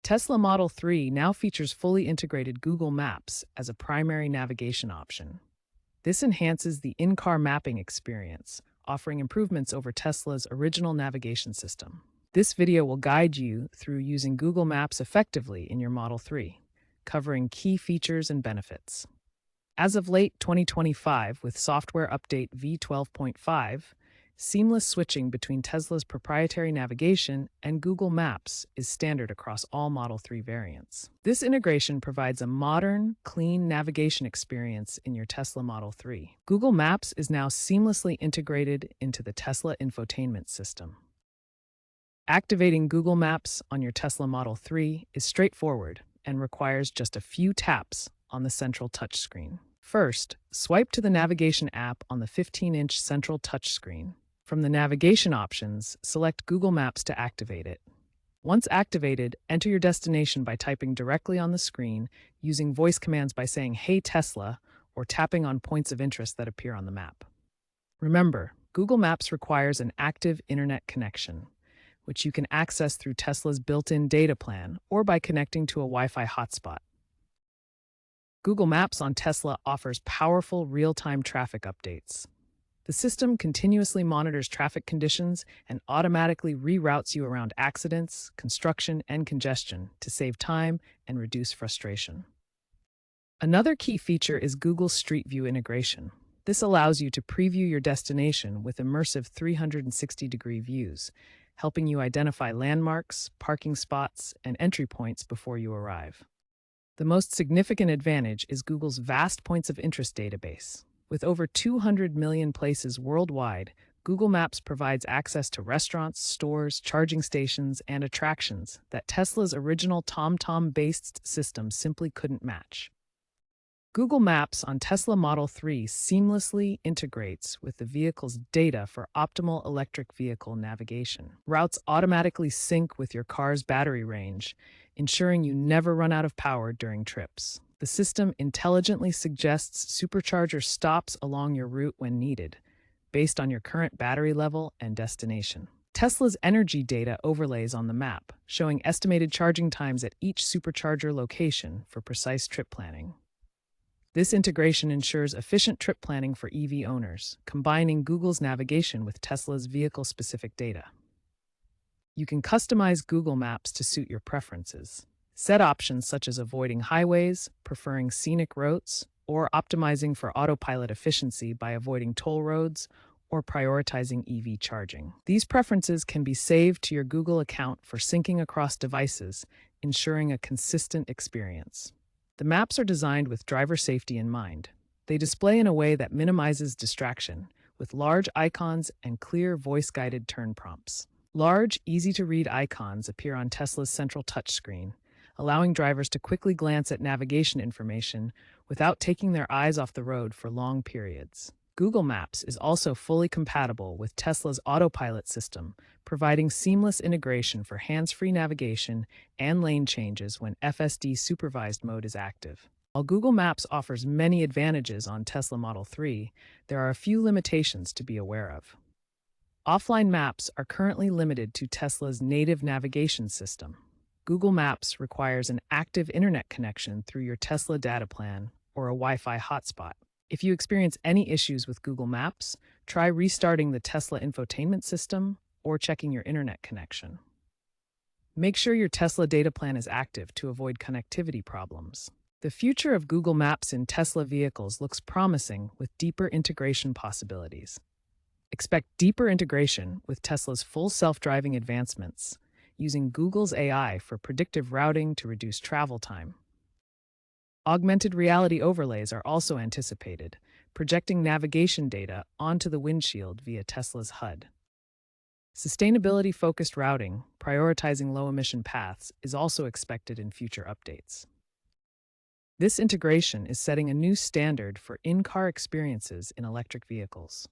Tesla Model 3 now features fully integrated Google Maps as a primary navigation option. This enhances the in-car mapping experience, offering improvements over Tesla's original navigation system. This video will guide you through using Google Maps effectively in your Model 3, covering key features and benefits. As of late 2025, with software update V12.5, seamless switching between Tesla's proprietary navigation and Google Maps is standard across all Model 3 variants. This integration provides a modern, clean navigation experience in your Tesla Model 3. Google Maps is now seamlessly integrated into the Tesla infotainment system. Activating Google Maps on your Tesla Model 3 is straightforward and requires just a few taps on the central touchscreen. First, swipe to the navigation app on the 15-inch central touchscreen. From the navigation options, select Google Maps to activate it. Once activated, enter your destination by typing directly on the screen, using voice commands by saying "Hey Tesla" or tapping on points of interest that appear on the map. Remember, Google Maps requires an active internet connection, which you can access through Tesla's built-in data plan or by connecting to a Wi-Fi hotspot. Google Maps on Tesla offers powerful real-time traffic updates. The system continuously monitors traffic conditions and automatically reroutes you around accidents, construction, and congestion to save time and reduce frustration. Another key feature is Google Street View integration. This allows you to preview your destination with immersive 360-degree views, helping you identify landmarks, parking spots, and entry points before you arrive. The most significant advantage is Google's vast points of interest database. With over 200 million places worldwide, Google Maps provides access to restaurants, stores, charging stations, and attractions that Tesla's original TomTom-based system simply couldn't match. Google Maps on Tesla Model 3 seamlessly integrates with the vehicle's data for optimal electric vehicle navigation. Routes automatically sync with your car's battery range, ensuring you never run out of power during trips. The system intelligently suggests supercharger stops along your route when needed, based on your current battery level and destination. Tesla's energy data overlays on the map, showing estimated charging times at each supercharger location for precise trip planning. This integration ensures efficient trip planning for EV owners, combining Google's navigation with Tesla's vehicle-specific data. You can customize Google Maps to suit your preferences. Set options such as avoiding highways, preferring scenic routes, or optimizing for autopilot efficiency by avoiding toll roads or prioritizing EV charging. These preferences can be saved to your Google account for syncing across devices, ensuring a consistent experience. The maps are designed with driver safety in mind. They display in a way that minimizes distraction, with large icons and clear voice-guided turn prompts. Large, easy-to-read icons appear on Tesla's central touchscreen, allowing drivers to quickly glance at navigation information without taking their eyes off the road for long periods. Google Maps is also fully compatible with Tesla's autopilot system, providing seamless integration for hands-free navigation and lane changes when FSD supervised mode is active. While Google Maps offers many advantages on Tesla Model 3, there are a few limitations to be aware of. Offline maps are currently limited to Tesla's native navigation system. Google Maps requires an active internet connection through your Tesla data plan or a Wi-Fi hotspot. If you experience any issues with Google Maps, try restarting the Tesla infotainment system or checking your internet connection. Make sure your Tesla data plan is active to avoid connectivity problems. The future of Google Maps in Tesla vehicles looks promising with deeper integration possibilities. Expect deeper integration with Tesla's full self-driving advancements, using Google's AI for predictive routing to reduce travel time. Augmented reality overlays are also anticipated, projecting navigation data onto the windshield via Tesla's HUD. Sustainability-focused routing, prioritizing low-emission paths, is also expected in future updates. This integration is setting a new standard for in-car experiences in electric vehicles.